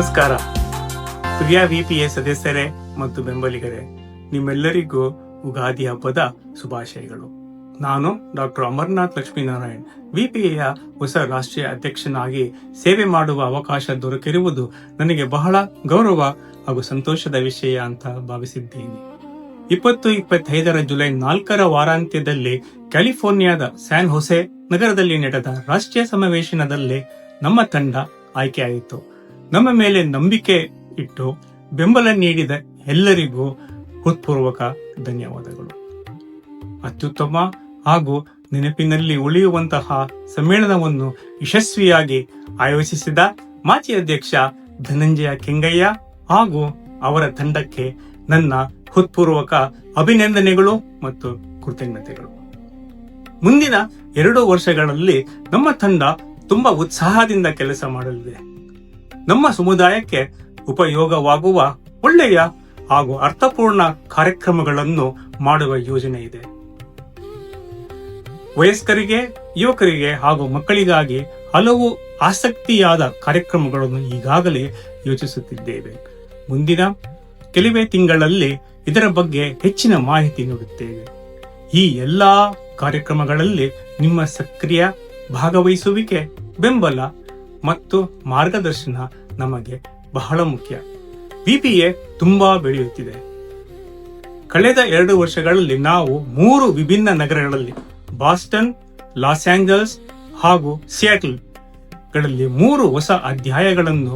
ನಮಸ್ಕಾರ ಪ್ರಿಯ ವಿಪಿಎ ಸದಸ್ಯರೇ ಮತ್ತು ಬೆಂಬಲಿಗರೇ, ನಿಮ್ಮೆಲ್ಲರಿಗೂ ಉಗಾದಿ ಹಬ್ಬದ ಶುಭಾಶಯಗಳು. ನಾನು ಡಾಕ್ಟರ್ ಅಮರನಾಥ್ ಲಕ್ಷ್ಮೀನಾರಾಯಣ್, ವಿಪಿಎಯ ಹೊಸ ರಾಷ್ಟ್ರೀಯ ಅಧ್ಯಕ್ಷನಾಗಿ ಸೇವೆ ಮಾಡುವ ಅವಕಾಶ ದೊರಕಿರುವುದು ನನಗೆ ಬಹಳ ಗೌರವ ಹಾಗೂ ಸಂತೋಷದ ವಿಷಯ ಅಂತ ಭಾವಿಸಿದ್ದೇನೆ. 20-25 ಜುಲೈ 4ರ ವಾರಾಂತ್ಯದಲ್ಲಿ ಕ್ಯಾಲಿಫೋರ್ನಿಯಾದ ಸ್ಯಾನ್ ಹೊಸೆ ನಗರದಲ್ಲಿ ನಡೆದ ರಾಷ್ಟ್ರೀಯ ಸಮಾವೇಶನದಲ್ಲಿ ನಮ್ಮ ತಂಡ ಆಯ್ಕೆಯಾಯಿತು. ನಮ್ಮ ಮೇಲೆ ನಂಬಿಕೆ ಇಟ್ಟು ಬೆಂಬಲ ನೀಡಿದ ಎಲ್ಲರಿಗೂ ಹೃತ್ಪೂರ್ವಕ ಧನ್ಯವಾದಗಳು. ಅತ್ಯುತ್ತಮ ಹಾಗೂ ನೆನಪಿನಲ್ಲಿ ಉಳಿಯುವಂತಹ ಸಮ್ಮೇಳನವನ್ನು ಯಶಸ್ವಿಯಾಗಿ ಆಯೋಜಿಸಿದ ಮಾಜಿ ಅಧ್ಯಕ್ಷ ಧನಂಜಯ ಕೆಂಗಯ್ಯ ಹಾಗೂ ಅವರ ತಂಡಕ್ಕೆ ನನ್ನ ಹೃತ್ಪೂರ್ವಕ ಅಭಿನಂದನೆಗಳು ಮತ್ತು ಕೃತಜ್ಞತೆಗಳು. ಮುಂದಿನ 2 ವರ್ಷಗಳಲ್ಲಿ ನಮ್ಮ ತಂಡ ತುಂಬಾ ಉತ್ಸಾಹದಿಂದ ಕೆಲಸ ಮಾಡಲಿದೆ. ನಮ್ಮ ಸಮುದಾಯಕ್ಕೆ ಉಪಯೋಗವಾಗುವ ಒಳ್ಳೆಯ ಹಾಗೂ ಅರ್ಥಪೂರ್ಣ ಕಾರ್ಯಕ್ರಮಗಳನ್ನು ಮಾಡುವ ಯೋಜನೆ ಇದೆ. ವಯಸ್ಕರಿಗೆ, ಯುವಕರಿಗೆ ಹಾಗೂ ಮಕ್ಕಳಿಗಾಗಿ ಹಲವು ಆಸಕ್ತಿಯಾದ ಕಾರ್ಯಕ್ರಮಗಳನ್ನು ಈಗಾಗಲೇ ಯೋಚಿಸುತ್ತಿದ್ದೇವೆ. ಮುಂದಿನ ಕೆಲವೇ ತಿಂಗಳಲ್ಲಿ ಇದರ ಬಗ್ಗೆ ಹೆಚ್ಚಿನ ಮಾಹಿತಿ ನೀಡುತ್ತೇವೆ. ಈ ಎಲ್ಲಾ ಕಾರ್ಯಕ್ರಮಗಳಲ್ಲಿ ನಿಮ್ಮ ಸಕ್ರಿಯ ಭಾಗವಹಿಸುವಿಕೆ, ಬೆಂಬಲ ಮತ್ತು ಮಾರ್ಗದರ್ಶನ ನಮಗೆ ಬಹಳ ಮುಖ್ಯ. ವಿಪಿಎ ತುಂಬಾ ಬೆಳೆಯುತ್ತಿದೆ. ಕಳೆದ 2 ವರ್ಷಗಳಲ್ಲಿ ನಾವು 3 ವಿಭಿನ್ನ ನಗರಗಳಲ್ಲಿ, ಬಾಸ್ಟನ್, ಲಾಸ್ ಆಂಜಲಸ್ ಹಾಗೂ ಸಿಯಾಟಲ್ ಗಳಲ್ಲಿ 3 ಹೊಸ ಅಧ್ಯಾಯಗಳನ್ನು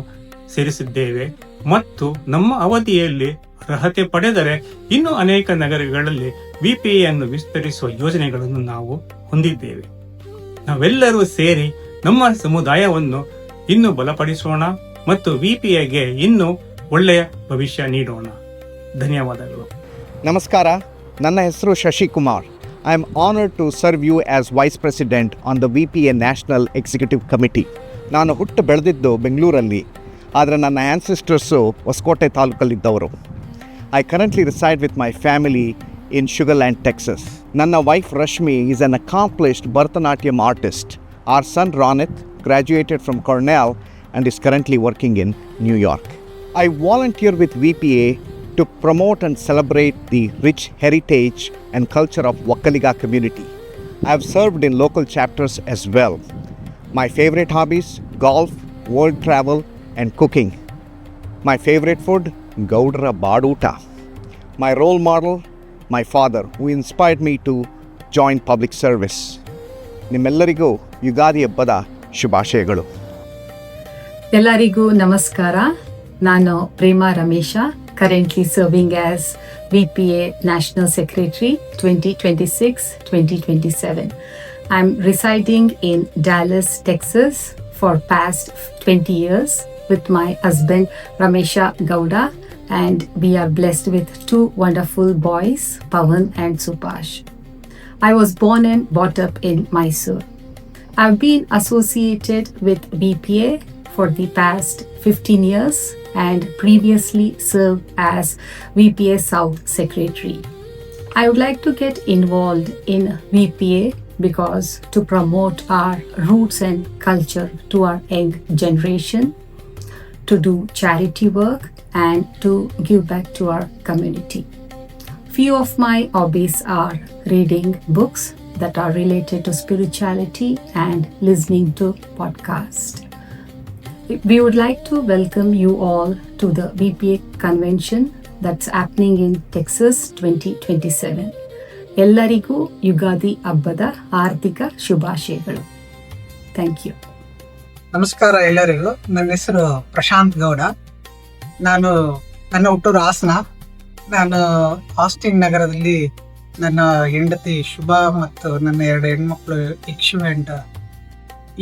ಸೇರಿಸಿದ್ದೇವೆ ಮತ್ತು ನಮ್ಮ ಅವಧಿಯಲ್ಲಿ ಅರ್ಹತೆ ಪಡೆದರೆ ಇನ್ನೂ ಅನೇಕ ನಗರಗಳಲ್ಲಿ ವಿಪಿಎ ಅನ್ನು ವಿಸ್ತರಿಸುವ ಯೋಜನೆಗಳನ್ನು ನಾವು ಹೊಂದಿದ್ದೇವೆ. ನಾವೆಲ್ಲರೂ ಸೇರಿ ನಮ್ಮ ಸಮುದಾಯವನ್ನು ಇನ್ನೂ ಬಲಪಡಿಸೋಣ ಮತ್ತು ವಿಪಿಎಗೆ ಇನ್ನೂ ಒಳ್ಳೆಯ ಭವಿಷ್ಯ ನೀಡೋಣ. ಧನ್ಯವಾದಗಳು. ನಮಸ್ಕಾರ, ನನ್ನ ಹೆಸರು Shashikumar. I am honoured to serve you as vice president on the VPA national executive committee. ನಾನು ಹುಟ್ಟು ಬೆಳೆದಿದ್ದು ಬೆಂಗಳೂರಲ್ಲಿ, ಆದರೆ ನನ್ನ ಆ್ಯನ್ಸಿಸ್ಟರ್ಸು ಹೊಸಕೋಟೆ ತಾಲೂಕಲ್ಲಿದ್ದವರು. I currently reside with my family in Sugar Land, Texas. Nanna wife Rashmi is an accomplished Bharatanatyam artist. Our son Ronit graduated from Cornell and is currently working in New York. I volunteer with VPA to promote and celebrate the rich heritage and culture of Wakkaliga community. I have served in local chapters as well. My favorite hobbies: golf, world travel and cooking. My favorite food: Gaudra Baduta. My role model: my father, who inspired me to join public service. ನಿಮ್ಮೆಲ್ಲರಿಗೂ ಯುಗಾದಿ ಹಬ್ಬದ ಶುಭಾಶಯಗಳು. ಎಲ್ಲರಿಗೂ ನಮಸ್ಕಾರ. ನಾನು Prema Ramesh, currently serving as VPA National Secretary 2026-2027. I'm residing in Dallas, Texas for past 20 years with my husband Ramesha Gowda, and we are blessed with 2 wonderful boys, Pawan and Supash. I was born and brought up in Mysore. I've been associated with VPA for the past 15 years and previously served as VPA South Secretary. I would like to get involved in VPA because to promote our roots and culture to our young generation, to do charity work and to give back to our community. Few of my hobbies are reading books that are related to spirituality and listening to podcasts. We would like to welcome you all to the VPA convention that's happening in Texas 2027. ಎಲ್ಲರಿಗೂ ಯುಗಾದಿ ಹಬ್ಬದ ಹಾರ್ದಿಕ ಶುಭಾಶಯಗಳು. Thank you. ನಮಸ್ಕಾರ ಎಲ್ಲರಿಗೂ. ನನ್ನ ಹೆಸರು ಪ್ರಶಾಂತ್ ಗೌಡ. ನನ್ನ ಹುಟ್ಟೂರು ಹಾಸನ. ನಾನು ಆಸ್ಟಿನ್ ನಗರದಲ್ಲಿ ನನ್ನ ಹೆಂಡತಿ ಶುಭ ಮತ್ತು ನನ್ನ 2 ಹೆಣ್ಮಕ್ಳು ಇಕ್ಷು ಅಂಡ್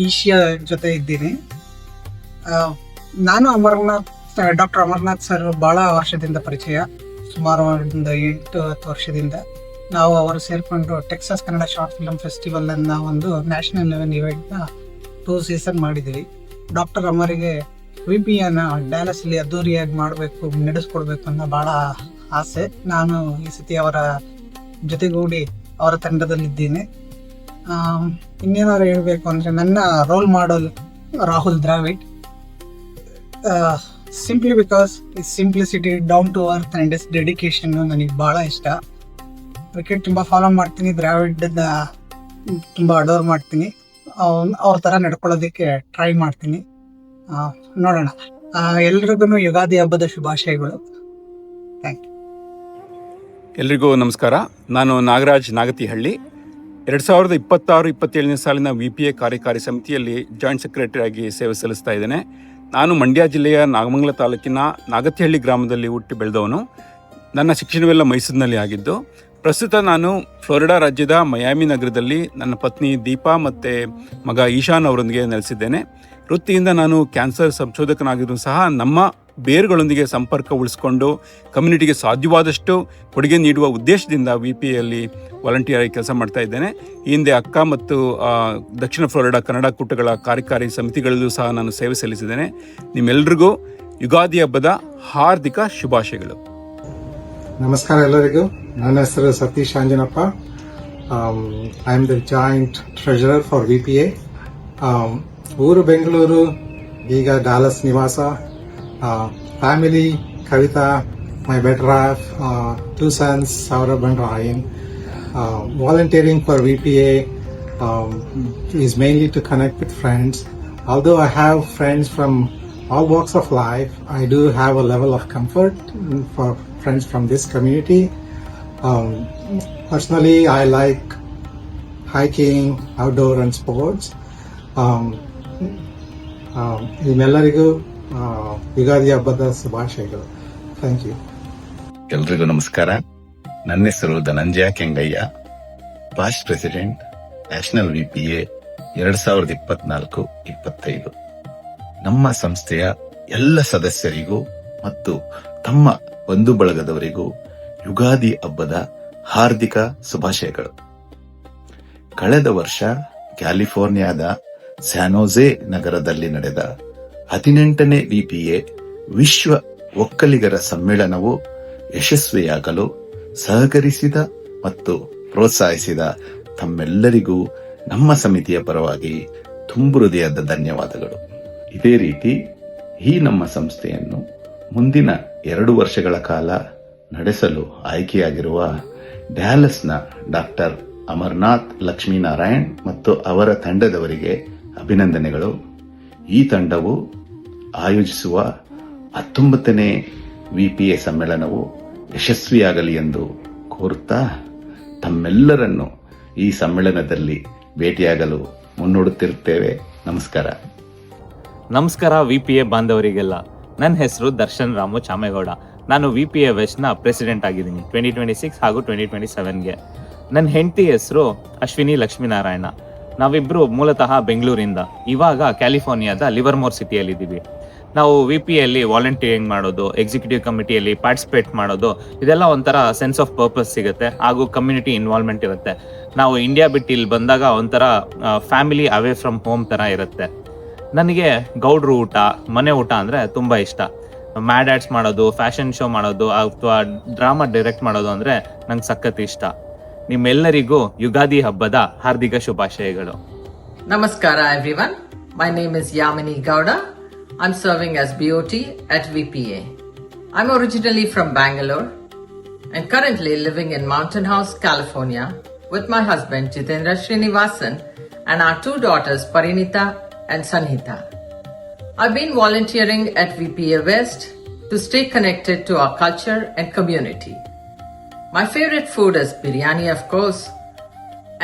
ಈಶಿಯಾ ಜೊತೆ ಇದ್ದೀನಿ. ನಾನು ಡಾಕ್ಟರ್ ಅಮರನಾಥ್ ಸರ್ ಭಾಳ ವರ್ಷದಿಂದ ಪರಿಚಯ, ಸುಮಾರು 8-10 ವರ್ಷದಿಂದ. ನಾವು ಅವರು ಸೇರಿಕೊಂಡು Texas Kannada short film festival ಅನ್ನೋ ಒಂದು ನ್ಯಾಷನಲ್ ಲೆವೆಲ್ ಇವೆಂಟ್ನ 2 ಸೀಸನ್ ಮಾಡಿದ್ದೀವಿ. ಡಾಕ್ಟರ್ ಅಮರಿಗೆ ವಿಪಿಎನ ಡ್ಯಾಲಸಲ್ಲಿ ಅದ್ದೂರಿಯಾಗಿ ಮಾಡಬೇಕು, ನಡೆಸ್ಕೊಡ್ಬೇಕು ಅನ್ನೋ ಭಾಳ ಆಸೆ. ನಾನು ಈ ಸತಿ ಅವರ ಜೊತೆಗೂಡಿ ಅವರ ತಂಡದಲ್ಲಿದ್ದೀನಿ. ಇನ್ನೇನಾದ್ರು ಹೇಳಬೇಕು ಅಂದರೆ, ನನ್ನ role model Rahul Dravid. Simply because ಈ simplicity, down to earth and his dedication ನನಗೆ ಭಾಳ ಇಷ್ಟ. ಕ್ರಿಕೆಟ್ ತುಂಬ ಫಾಲೋ ಮಾಡ್ತೀನಿ, ದ್ರಾವಿಡದ ತುಂಬ ಅಡೋರ್ ಮಾಡ್ತೀನಿ, ಅವ್ರ ಥರ ನಡ್ಕೊಳ್ಳೋದಕ್ಕೆ ಟ್ರೈ ಮಾಡ್ತೀನಿ. ನೋಡೋಣ. ಎಲ್ರಿಗೂ ಯುಗಾದಿ ಹಬ್ಬದ ಶುಭಾಶಯಗಳು. Thank you. ಎಲ್ರಿಗೂ ನಮಸ್ಕಾರ. ನಾನು ನಾಗರಾಜ್ ನಾಗತಿಹಳ್ಳಿ. 2026-27ನೇ ಸಾಲಿನ VPA ಕಾರ್ಯಕಾರಿ ಸಮಿತಿಯಲ್ಲಿ ಜಾಯಿಂಟ್ ಸೆಕ್ರೆಟರಿ ಆಗಿ ಸೇವೆ ಸಲ್ಲಿಸ್ತಾ ಇದ್ದೇನೆ. ನಾನು ಮಂಡ್ಯ ಜಿಲ್ಲೆಯ ನಾಗಮಂಗಲ ತಾಲೂಕಿನ ನಾಗತಿಹಳ್ಳಿ ಗ್ರಾಮದಲ್ಲಿ ಹುಟ್ಟಿ ಬೆಳೆದವನು. ನನ್ನ ಶಿಕ್ಷಣವೆಲ್ಲ ಮೈಸೂರಿನಲ್ಲಿ ಆಗಿದ್ದು. ಪ್ರಸ್ತುತ ನಾನು ಫ್ಲೋರಿಡಾ ರಾಜ್ಯದ ಮಯಾಮಿ ನಗರದಲ್ಲಿ ನನ್ನ ಪತ್ನಿ ದೀಪಾ ಮತ್ತು ಮಗ ಈಶಾನ್ ಅವರೊಂದಿಗೆ ನೆಲೆಸಿದ್ದೇನೆ. ವೃತ್ತಿಯಿಂದ ನಾನು ಕ್ಯಾನ್ಸರ್ ಸಂಶೋಧಕನಾಗಿದ್ದರೂ ಸಹ ನಮ್ಮ ಬೇರುಗಳೊಂದಿಗೆ ಸಂಪರ್ಕ ಉಳಿಸ್ಕೊಂಡು ಕಮ್ಯುನಿಟಿಗೆ ಸಾಧ್ಯವಾದಷ್ಟು ಕೊಡುಗೆ ನೀಡುವ ಉದ್ದೇಶದಿಂದ VPAಯಲ್ಲಿ ವಾಲಂಟಿಯರ್ ಆಗಿ ಕೆಲಸ ಮಾಡ್ತಾ ಇದ್ದೇನೆ. ಈ ಹಿಂದೆ ಅಕ್ಕ ಮತ್ತು ದಕ್ಷಿಣ ಫ್ಲೋರಿಡಾ ಕನ್ನಡ ಕೂಟಗಳ ಕಾರ್ಯಕಾರಿ ಸಮಿತಿಗಳಲ್ಲೂ ಸಹ ನಾನು ಸೇವೆ ಸಲ್ಲಿಸಿದ್ದೇನೆ. ನಿಮ್ಮೆಲ್ಲರಿಗೂ ಯುಗಾದಿ ಹಬ್ಬದ ಹಾರ್ದಿಕ ಶುಭಾಶಯಗಳು. ನಮಸ್ಕಾರ ಎಲ್ಲರಿಗೂ. ನನ್ನ ಹೆಸರು Satish Anjanappa. I am the joint treasurer for VPA. ಊರು ಬೆಂಗಳೂರು, ಈಗ ಡಾಲಸ್ ನಿವಾಸ. Family Kavita, my better half, 2 sons, Saurabh and Ryan. Volunteering for VPA is mainly to connect with friends. Although I have friends from all walks of life, I do have a level of comfort for friends from this community. Personally, I like hiking, outdoor and sports. ನಿಮ್ಮೆಲ್ಲರಿಗೂ ಯುಗಾದಿ ಹಬ್ಬದ ಶುಭಾಶಯಗಳು. Thank you. ಎಲ್ರಿಗೂ ನಮಸ್ಕಾರ. ನನ್ನ ಹೆಸರು Dhananjaya Kengaiah, vice president, national VPA 2024-25. ನಮ್ಮ ಸಂಸ್ಥೆಯ ಎಲ್ಲ ಸದಸ್ಯರಿಗೂ ಮತ್ತು ತಮ್ಮ ಬಂಧು ಬಳಗದವರಿಗೂ ಯುಗಾದಿ ಹಬ್ಬದ ಹಾರ್ದಿಕ ಶುಭಾಶಯಗಳು. ಕಳೆದ ವರ್ಷ ಕ್ಯಾಲಿಫೋರ್ನಿಯಾದ ಸ್ಯಾನೋಜೆ ನಗರದಲ್ಲಿ ನಡೆದ 18ನೇ VPA ವಿಶ್ವ ಒಕ್ಕಲಿಗರ ಸಮ್ಮೇಳನವು ಯಶಸ್ವಿಯಾಗಲು ಸಹಕರಿಸಿದ ಮತ್ತು ಪ್ರೋತ್ಸಾಹಿಸಿದ ತಮ್ಮೆಲ್ಲರಿಗೂ ನಮ್ಮ ಸಮಿತಿಯ ಪರವಾಗಿ ತುಂಬು ಹೃದಯದ ಧನ್ಯವಾದಗಳು. ಇದೇ ರೀತಿ ಈ ನಮ್ಮ ಸಂಸ್ಥೆಯನ್ನು ಮುಂದಿನ 2 ವರ್ಷಗಳ ಕಾಲ ನಡೆಸಲು ಆಯ್ಕೆಯಾಗಿರುವ ಡ್ಯಾಲಸ್ನ ಡಾಕ್ಟರ್ ಅಮರ್ನಾಥ್ ಲಕ್ಷ್ಮೀನಾರಾಯಣ್ ಮತ್ತು ಅವರ ತಂಡದವರಿಗೆ ಅಭಿನಂದನೆಗಳು. ಈ ತಂಡವು ಆಯೋಜಿಸುವ 19ನೇ VPA ಸಮ್ಮೇಳನವು ಯಶಸ್ವಿಯಾಗಲಿ ಎಂದು ಕೋರುತ್ತಾ ತಮ್ಮೆಲ್ಲರನ್ನು ಈ ಸಮ್ಮೇಳನದಲ್ಲಿ ಭೇಟಿಯಾಗಲು ಮುನ್ನೋಡುತ್ತಿರುತ್ತೇವೆ. ನಮಸ್ಕಾರ. ನಮಸ್ಕಾರ VPA ಬಾಂಧವರಿಗೆಲ್ಲ. ನನ್ನ ಹೆಸರು ದರ್ಶನ್ ರಾಮು ಚಾಮೇಗೌಡ. ನಾನು VPA ವೆಸ್ಟ್ನ ಪ್ರೆಸಿಡೆಂಟ್ ಆಗಿದ್ದೀನಿ 2026 ಹಾಗೂ 2027ಗೆ. ನನ್ನ ಹೆಂಡತಿ ಹೆಸರು ಅಶ್ವಿನಿ ಲಕ್ಷ್ಮೀನಾರಾಯಣ. ನಾವಿಬ್ಬರು ಮೂಲತಃ ಬೆಂಗಳೂರಿಂದ, ಇವಾಗ ಕ್ಯಾಲಿಫೋರ್ನಿಯಾದ ಲಿವರ್ಮೋರ್ ಸಿಟಿಯಲ್ಲಿದ್ದೀವಿ. ನಾವು VPAಯಲ್ಲಿ ವಾಲಂಟಿಯರಿಂಗ್ ಮಾಡೋದು, ಎಕ್ಸಿಕ್ಯೂಟಿವ್ ಕಮಿಟಿಯಲ್ಲಿ ಪಾರ್ಟಿಸಿಪೇಟ್ ಮಾಡೋದು, ಇದೆಲ್ಲ ಒಂಥರ ಸೆನ್ಸ್ ಆಫ್ ಪರ್ಪಸ್ ಸಿಗುತ್ತೆ, ಹಾಗೂ ಕಮ್ಯುನಿಟಿ ಇನ್ವಾಲ್ವ್ಮೆಂಟ್ ಇರುತ್ತೆ. ನಾವು ಇಂಡಿಯಾ ಬಿಟ್ಟು ಇಲ್ಲಿ ಬಂದಾಗ ಒಂಥರ ಫ್ಯಾಮಿಲಿ ಅವೇ ಫ್ರಮ್ ಹೋಮ್ ಥರ ಇರುತ್ತೆ. ನನಗೆ ಗೌಡ್ರು ಊಟ, ಮನೆ ಊಟ ಅಂದರೆ ತುಂಬ ಇಷ್ಟ. ಮ್ಯಾಡ್ ಆಡ್ಸ್ ಮಾಡೋದು, ಫ್ಯಾಷನ್ ಶೋ ಮಾಡೋದು ಅಥವಾ ಡ್ರಾಮಾ ಡೈರೆಕ್ಟ್ ಮಾಡೋದು ಅಂದರೆ ನಂಗೆ ಸಖತ್ ಇಷ್ಟ. ನಿಮ್ಮೆಲ್ಲರಿಗೂ ಯುಗಾದಿ ಹಬ್ಬದ ಹಾರ್ದಿಕ ಶುಭಾಶಯಗಳು. Namaskara everyone. My name is Yamini Gowda. I'm serving as BOT at VPA. I'm originally from Bangalore and currently living in Mountain House, California with my husband Jitendra Srinivasan and our 2 daughters Parinita and Sanhita. I've been volunteering at VPA West to stay connected to our culture and community. My favorite food is biryani, of course,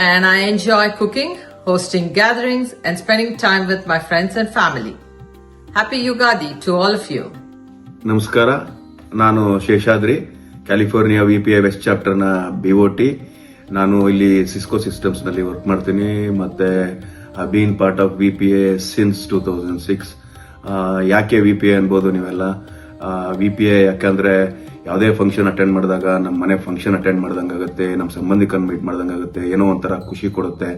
and I enjoy cooking, hosting gatherings, and spending time with my friends and family. Happy Yugadi to all of you. ನಮಸ್ಕಾರ. ನಾನು Seshadri, California VPA west ಚಾಪ್ಟರ್ನ BOT. ನಾನು ಇಲ್ಲಿ Cisco ಸಿಸ್ಟಮ್ಸ್ನಲ್ಲಿ work ಮಾಡ್ತೀನಿ. ಮತ್ತೆ been part of VPA since 2006. ಯಾಕೆ VPA ಅನ್ಬೋದು ನೀವೆಲ್ಲ. VPA ಯಾಕಂದ್ರೆ ಯಾವುದೇ ಫಂಕ್ಷನ್ ಅಟೆಂಡ್ ಮಾಡಿದಾಗ ನಮ್ಮ ಮನೆ ಫಂಕ್ಷನ್ ಅಟೆಂಡ್ ಮಾಡ್ದಂಗೆ ಆಗುತ್ತೆ, ನಮ್ಮ ಸಂಬಂಧಿಕರನ್ನ ಮೀಟ್ ಮಾಡ್ದಂಗೆ ಆಗುತ್ತೆ, ಏನೋ ಒಂಥರ ಖುಷಿ ಕೊಡುತ್ತೆ.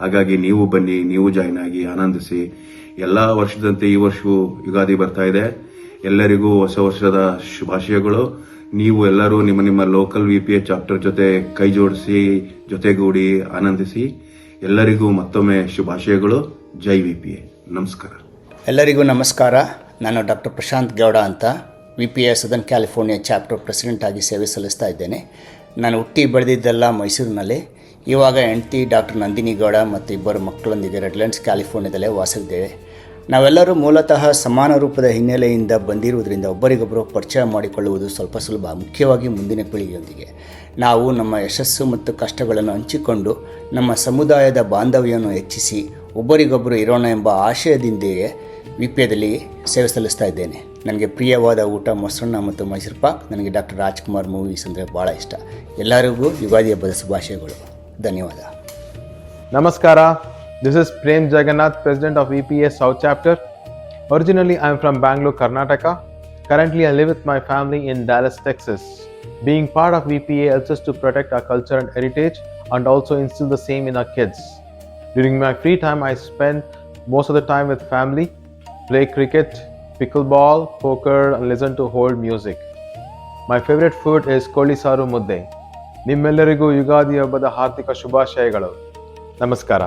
ಹಾಗಾಗಿ ನೀವು ಬನ್ನಿ, ನೀವು ಜಾಯ್ನ್ ಆಗಿ ಆನಂದಿಸಿ. ಎಲ್ಲ ವರ್ಷದಂತೆ ಈ ವರ್ಷವೂ ಯುಗಾದಿ ಬರ್ತಾ ಇದೆ. ಎಲ್ಲರಿಗೂ ಹೊಸ ವರ್ಷದ ಶುಭಾಶಯಗಳು. ನೀವು ಎಲ್ಲರೂ ನಿಮ್ಮ ನಿಮ್ಮ ಲೋಕಲ್ VPA ಚಾಪ್ಟರ್ ಜೊತೆ ಕೈ ಜೋಡಿಸಿ, ಜೊತೆಗೂಡಿ ಆನಂದಿಸಿ. ಎಲ್ಲರಿಗೂ ಮತ್ತೊಮ್ಮೆ ಶುಭಾಶಯಗಳು. ಜೈ VPA. ನಮಸ್ಕಾರ. ಎಲ್ಲರಿಗೂ ನಮಸ್ಕಾರ. ನಾನು ಡಾಕ್ಟರ್ ಪ್ರಶಾಂತ್ ಗೌಡ ಅಂತ VPA southern California chapter president ಆಗಿ ಸೇವೆ ಸಲ್ಲಿಸ್ತಾ ಇದ್ದೇನೆ. ನಾನು ಹುಟ್ಟಿ ಬೆಳೆದಿದ್ದೆಲ್ಲ ಮೈಸೂರಿನಲ್ಲಿ. ಇವಾಗ ಹೆಂಡತಿ ಡಾಕ್ಟರ್ ನಂದಿನಿ ಗೌಡ ಮತ್ತು 2 ಮಕ್ಕಳೊಂದಿಗೆ ರೆಡ್ಲ್ಯಾಂಡ್ಸ್ ಕ್ಯಾಲಿಫೋರ್ನಿಯಾದಲ್ಲೇ ವಾಸಿದ್ದೇವೆ. ನಾವೆಲ್ಲರೂ ಮೂಲತಃ ಸಮಾನ ರೂಪದ ಹಿನ್ನೆಲೆಯಿಂದ ಬಂದಿರುವುದರಿಂದ ಒಬ್ಬರಿಗೊಬ್ಬರು ಪರಿಚಯ ಮಾಡಿಕೊಳ್ಳುವುದು ಸ್ವಲ್ಪ ಸುಲಭ, ಮುಖ್ಯವಾಗಿ ಮುಂದಿನ ಪೀಳಿಗೆಯೊಂದಿಗೆ. ನಾವು ನಮ್ಮ ಯಶಸ್ಸು ಮತ್ತು ಕಷ್ಟಗಳನ್ನು ಹಂಚಿಕೊಂಡು ನಮ್ಮ ಸಮುದಾಯದ ಬಾಂಧವ್ಯವನ್ನು ಹೆಚ್ಚಿಸಿ ಒಬ್ಬರಿಗೊಬ್ಬರು ಇರೋಣ ಎಂಬ ಆಶಯದಿಂದಲೇ VPAದಲ್ಲಿ ಸೇವೆ ಸಲ್ಲಿಸ್ತಾ ಇದ್ದೇನೆ. ನನಗೆ ಪ್ರಿಯವಾದ ಊಟ ಮೊಸರನ್ನ ಮತ್ತು ಮೈಸೂರು ಪಾಕ್. ನನಗೆ ಡಾಕ್ಟರ್ ರಾಜ್ಕುಮಾರ್ ಮೂವೀಸ್ ಅಂದರೆ ಭಾಳ ಇಷ್ಟ. ಎಲ್ಲರಿಗೂ ಯುಗಾದಿ ಹಬ್ಬದ ಶುಭಾಶಯಗಳು. ಧನ್ಯವಾದ. Namaskara. This is Prem Jagannath, President of VPA South Chapter. Originally, I am from Bangalore, Karnataka. Currently, I live with my family in Dallas, Texas. Being part of VPA helps us to protect our culture and heritage and also instill the same in our kids. During my free time, I spend most of the time with family, play cricket, pickleball, poker, and listen to old music. My favorite food is Koli Saru Mudde. ನಿಮ್ಮೆಲ್ಲರಿಗೂ ಯುಗಾದಿ ಹಬ್ಬದ ಹಾರ್ದಿಕ ಶುಭಾಶಯಗಳು. ನಮಸ್ಕಾರ.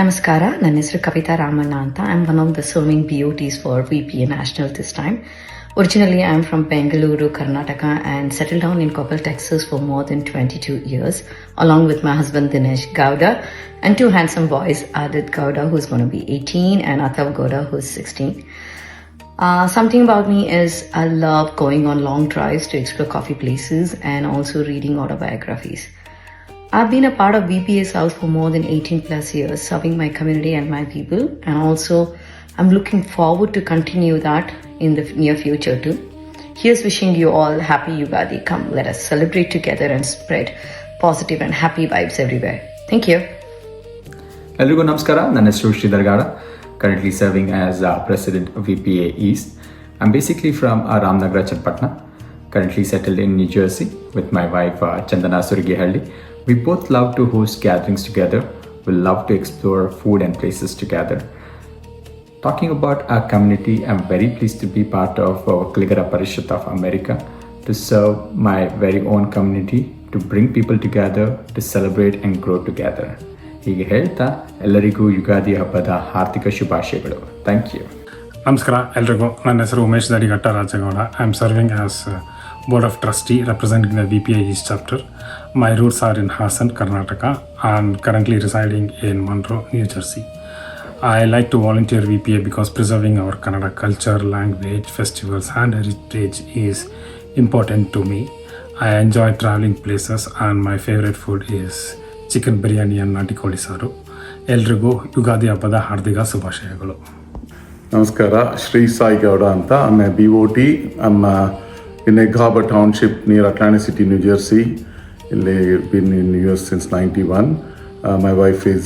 ನಮಸ್ಕಾರ, ನನ್ನ ಹೆಸರು ಕವಿತಾ ರಾಮಣ್ಣ ಅಂತ. I am one of the serving BOTs for VPA National this time. Originally, I am from Bengaluru, Karnataka and settled down in Koppal, Texas for more than 22 years along with my husband Dinesh Gowda and 2 handsome boys, Adit Gowda who's going to be 18 and Athav Gowda who's 16. Something about me is I love going on long drives to explore coffee places and also reading autobiographies. I've been a part of VPA South for more than 18 plus years, serving my community and my people, and also I'm looking forward to continue that in the near future too. Here's wishing you all happy Yugadi. Come, let us celebrate together and spread positive and happy vibes everywhere. Thank you. ಎಲ್ರಿಗೂ ನಮಸ್ಕಾರ. ನನ್ನ ಹೆಸರು Sridhar Gowda, currently serving as President of VPA East. I'm basically from Ramnagar, Channapatna, currently settled in New Jersey with my wife Chandana Surgihalli. We both love to host gatherings together. We love to explore food and places together. Talking about our community, I'm very pleased to be part of Kaligara Parishad of America to serve my very own community, to bring people together, to celebrate and grow together. ಹೀಗೆ ಹೇಳ್ತಾ ಎಲ್ಲರಿಗೂ ಯುಗಾದಿ ಹಬ್ಬದ ಹಾರ್ದಿಕ ಶುಭಾಶಯಗಳು. Thank you. ನಮಸ್ಕಾರ ಎಲ್ರಿಗೂ. ನನ್ನ ಹೆಸರು ಉಮೇಶ್ ದಡಿಘಟ್ಟ Rajagowda. I am serving as board of trustee representing the VPA East chapter. My roots are in Hassan, Karnataka and currently residing in Monroe, New Jersey. I like to volunteer VPA because preserving our Kannada culture, language, festivals and heritage is important to me. I enjoy traveling places and my favorite food is chicken biryani and ನಾಟಿ ಕೋಳಿ ಸಾರು. ಎಲ್ರಿಗೂ ಯುಗಾದಿ ಹಬ್ಬದ ಹಾರ್ದಿಕ ಶುಭಾಶಯಗಳು. ನಮಸ್ಕಾರ, ಶ್ರೀ ಸಾಯಿ ಗೌಡ ಅಂತ. I'm a BOT. I'm in Egg Harbor Township near Atlantic City, New Jersey. ಇಲ್ಲಿ been in US since 91. My wife is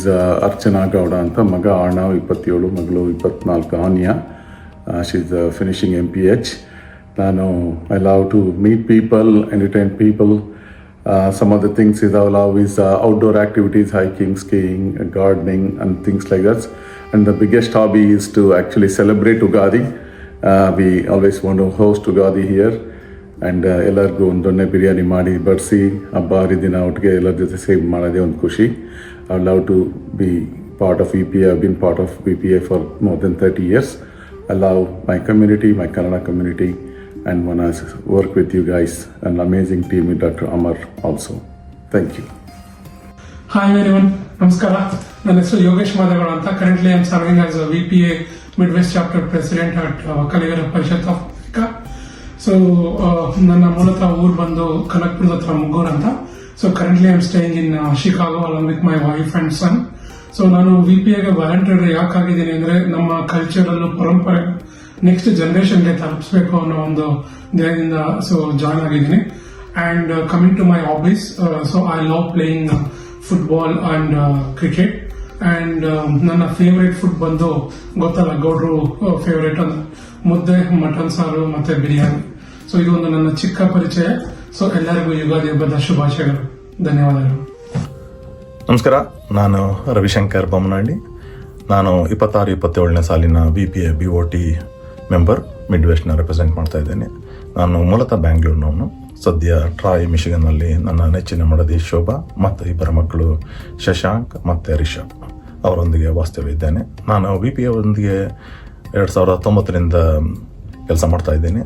Archana Gowda ಅಂತ. ಮಗ ಆರ್ಣವ್ 27, ಮಗಳು 24, ಆನ್ಯಾ. She's finishing MPH. I love to meet people, entertain people. Some of the things is I love is outdoor activities, hiking, skiing, gardening and things like that. And the biggest hobby is to actually celebrate Ugadi. We always want to host Ugadi here. And ಎಲ್ಲರಿಗೂ ಒಂದೊಂದೇ ಬಿರಿಯಾನಿ ಮಾಡಿ ಬಡಿಸಿ ಹಬ್ಬ ಹರಿದಿನ ಒಟ್ಟಿಗೆ ಎಲ್ಲರ ಜೊತೆ save ಮಾಡೋದೇ ಒಂದು ಖುಷಿ. I love to be part of VPA. I've been part of VPA for more than 30 years. I love my community, my Kannada community. And when I work with you guys, an amazing team with Dr. Amar also. Thank you. Hi everyone, ನಮಸ್ಕಾರ. ನನ್ನ ಹೆಸರು ಯೋಗೇಶ್ ಮಾದೇಗೌಡ ಅಂತ. Currently I am serving as a VPA Midwest Chapter President at Kaligara Parishad of America. So ನನ್ನ ಮೂಲತಃ ಊರು ಬಂದು ಕನಕ್ಪುರದ ಹತ್ರ ಮುಗ್ಗೂರ್ ಅಂತ. So currently I am staying in Chicago along with my wife and son. So ನಾನು VPAಗೆ ವಾಲಂಟಿಯರ್ ಯಾಕಾಗಿದ್ದೀನಿ ಅಂದ್ರೆ ನಮ್ಮ cultural ಪರಂಪರೆ ನೆಕ್ಸ್ಟ್ ಜನರೇಷನ್ಗೆ ತಲುಪಿಸಬೇಕು ಅನ್ನೋ ಒಂದು ಧ್ಯೇಯದಿಂದ ಜಾಯ್ನ್ ಆಗಿದ್ದೀನಿ. And coming to my hobbies, I love playing football and cricket. And ನನ್ನ ಫೇವ್ರೇಟ್ ಫುಡ್ ಬಂದು ಗೊತ್ತಲ್ಲ, ಗೌಡ್ರು ಫೇವ್ರೇಟ್ ಅಂದ್ರೆ ಮುದ್ದೆ, ಮಟನ್ ಸಾರು ಮತ್ತೆ ಬಿರಿಯಾನಿ. ಇದು ಒಂದು ನನ್ನ ಚಿಕ್ಕ ಪರಿಚಯ. ಎಲ್ಲರಿಗೂ ಯುಗಾದಿ ಹಬ್ಬದ ಶುಭಾಶಯಗಳು. ಧನ್ಯವಾದಗಳು. ನಮಸ್ಕಾರ, ನಾನು ರವಿಶಂಕರ್ ಬೊಮ್ಮನಹಳ್ಳಿ. ನಾನು 26-27ನೇ ಸಾಲಿನ VPA BOT ಮೆಂಬರ್ ಮಿಡ್ವೆಸ್ಟ್ನ ರೆಪ್ರೆಸೆಂಟ್ ಮಾಡ್ತಾ ಇದ್ದೇನೆ. ನಾನು ಮೂಲತಃ ಬ್ಯಾಂಗ್ಳೂರ್ನವನು. ಸದ್ಯ ಟ್ರಾಯ್ ಮಿಶಿಗನ್ನಲ್ಲಿ ನನ್ನ ನೆಚ್ಚಿನ ಮಡದಿ ಶೋಭಾ ಮತ್ತು 2 ಮಕ್ಕಳು ಶಶಾಂಕ್ ಮತ್ತು ರಿಷಬ್ ಅವರೊಂದಿಗೆ ವಾಸ್ತವ್ಯ ಇದ್ದೇನೆ. ನಾನು VPA ಒಂದಿಗೆ 2009ರಿಂದ ಕೆಲಸ ಮಾಡ್ತಾ ಇದ್ದೀನಿ.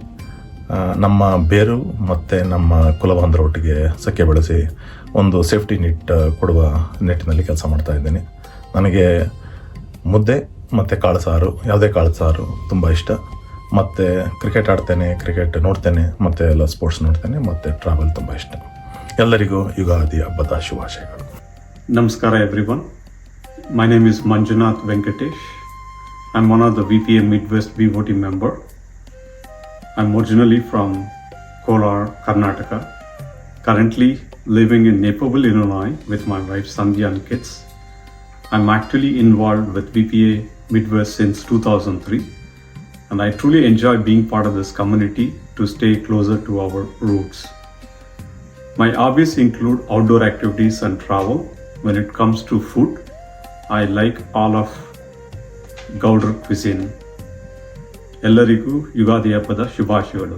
ನಮ್ಮ ಬೇರು ಮತ್ತು ನಮ್ಮ ಕುಲಬಾಂಧರೊಟ್ಟಿಗೆ ಸಖ್ಯ ಬೆಳೆಸಿ ಒಂದು ಸೇಫ್ಟಿ ನೆಟ್ ಕೊಡುವ ನಿಟ್ಟಿನಲ್ಲಿ ಕೆಲಸ ಮಾಡ್ತಾ ಇದ್ದೀನಿ. ನನಗೆ ಮುದ್ದೆ ಮತ್ತು ಕಾಳು ಸಾರು, ಯಾವುದೇ ಕಾಳು ಸಾರು ತುಂಬ ಇಷ್ಟ. ಮತ್ತು ಕ್ರಿಕೆಟ್ ಆಡ್ತೇನೆ, ಕ್ರಿಕೆಟ್ ನೋಡ್ತೇನೆ, ಮತ್ತು ಎಲ್ಲ ಸ್ಪೋರ್ಟ್ಸ್ ನೋಡ್ತೇನೆ, ಮತ್ತು ಟ್ರಾವೆಲ್ ತುಂಬ ಇಷ್ಟ. ಎಲ್ಲರಿಗೂ ಯುಗಾದಿ ಹಬ್ಬದ ಶುಭಾಶಯಗಳು. Namaskara everyone. My name is Manjunath Venkatesh. I'm one of the VPA Midwest BOT member. I'm originally from Kolar, Karnataka. Currently living in Naperville, Illinois with my wife Sandhya and kids. I'm actually involved with VPA Midwest since 2003 and I truly enjoy being part of this community to stay closer to our roots. My hobbies include outdoor activities and travel. When it comes to food, I like all of Gauder cuisine. ಎಲ್ಲರಿಗೂ ಯುಗಾದಿ ಹಬ್ಬದ ಶುಭಾಶಯಗಳು.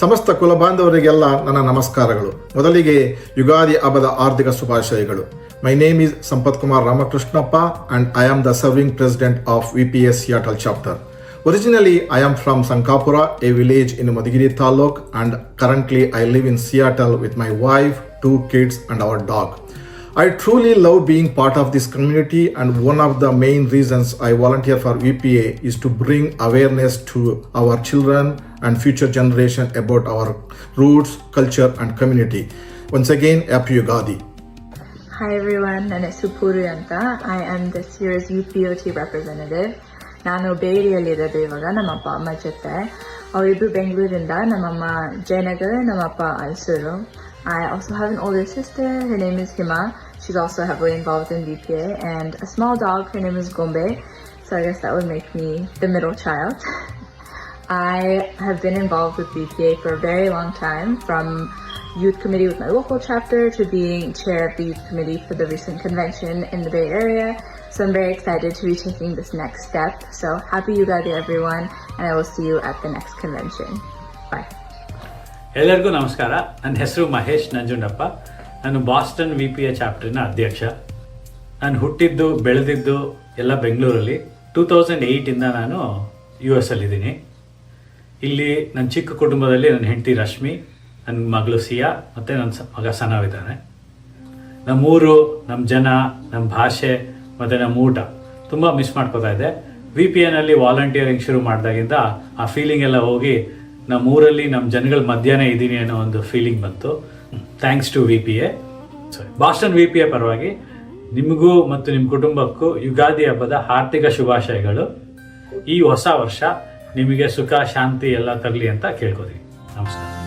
ಸಮಸ್ತ ಕುಲ ಬಾಂಧವರಿಗೆಲ್ಲ ನನ್ನ ನಮಸ್ಕಾರಗಳು. ಮೊದಲಿಗೆ ಯುಗಾದಿ ಹಬ್ಬದ ಆರ್ಥಿಕ ಶುಭಾಶಯಗಳು. My name is Sampath Kumar Ramakrishnaಪ್ಪ and I am the serving president of VPA Seattle chapter. Originally, I am from Sankapura, a village in Madhugiri Taluk, and currently I live in Seattle with my wife, 2 kids and our dog. I truly love being part of this community, and one of the main reasons I volunteer for VPA is to bring awareness to our children and future generation about our roots, culture and community. Once again, Happy Yugadi. Hi everyone, ನನ್ನ ಹೆಸರು ಪೂರಿ ಅಂತ. I am this year's UPOT representative. ನಾನು ಬೇರಿಯಲ್ಲಿರೋದು ಇವಾಗ ನಮ್ಮ ಅಪ್ಪ ಅಮ್ಮ ಜೊತೆ. ಅವರಿಬ್ಬರು ಬೆಂಗಳೂರಿಂದ, ನಮ್ಮಮ್ಮ ಜಯನಗರ, ನಮ್ಮಪ್ಪ Mysuru. I also have an older sister, her name is Hima. She's also heavily involved in VPA, and a small dog, her name is Gombe, so I guess that would make me the middle child. I have been involved with VPA for a very long time, from youth committee with my local chapter to being chair of the youth committee for the recent convention in the Bay Area, so I'm very excited to be taking this next step. So happy Yugadi everyone, and I will see you at the next convention. Bye. ಎಲ್ಲರಿಗೂ ನಮಸ್ಕಾರ. ನನ್ನ ಹೆಸರು ಮಹೇಶ್ ನಂಜುಂಡಪ್ಪ. ನಾನು Boston VPA ಚಾಪ್ಟರ್ನ ಅಧ್ಯಕ್ಷ. ನಾನು ಹುಟ್ಟಿದ್ದು ಬೆಳೆದಿದ್ದು ಎಲ್ಲ ಬೆಂಗಳೂರಲ್ಲಿ. 2008ಇಂದ ನಾನು US ಅಲ್ಲಿದ್ದೀನಿ. ಇಲ್ಲಿ ನನ್ನ ಚಿಕ್ಕ ಕುಟುಂಬದಲ್ಲಿ ನನ್ನ ಹೆಂಡತಿ ರಶ್ಮಿ, ನನ್ನ ಮಗಳು ಸಿಯಾ ಮತ್ತು ನನ್ನ ಮಗ ಸನವಿದ್ದಾನೆ. ನಮ್ಮೂರು, ನಮ್ಮ ಜನ, ನಮ್ಮ ಭಾಷೆ ಮತ್ತು ನಮ್ಮ ಊಟ ತುಂಬ ಮಿಸ್ ಮಾಡ್ಕೋತಾ ಇದ್ದೆ. VPAನಲ್ಲಿ ವಾಲಂಟಿಯರಿಂಗ್ ಶುರು ಮಾಡಿದಾಗಿಂದ ಆ ಫೀಲಿಂಗ್ ಎಲ್ಲ ಹೋಗಿ ನಮ್ಮೂರಲ್ಲಿ ನಮ್ಮ ಜನಗಳ ಮಧ್ಯಾಹ್ನ ಇದ್ದೀನಿ ಅನ್ನೋ ಒಂದು ಫೀಲಿಂಗ್ ಬಂತು. Thanks to VPA. Boston VPA ಪರವಾಗಿ ನಿಮಗೂ ಮತ್ತು ನಿಮ್ಮ ಕುಟುಂಬಕ್ಕೂ ಯುಗಾದಿ ಹಬ್ಬದ ಆರ್ಥಿಕ ಶುಭಾಶಯಗಳು. ಈ ಹೊಸ ವರ್ಷ ನಿಮಗೆ ಸುಖ ಶಾಂತಿ ಎಲ್ಲ ತರಲಿ ಅಂತ ಕೇಳ್ಕೊತೀನಿ. ನಮಸ್ಕಾರ.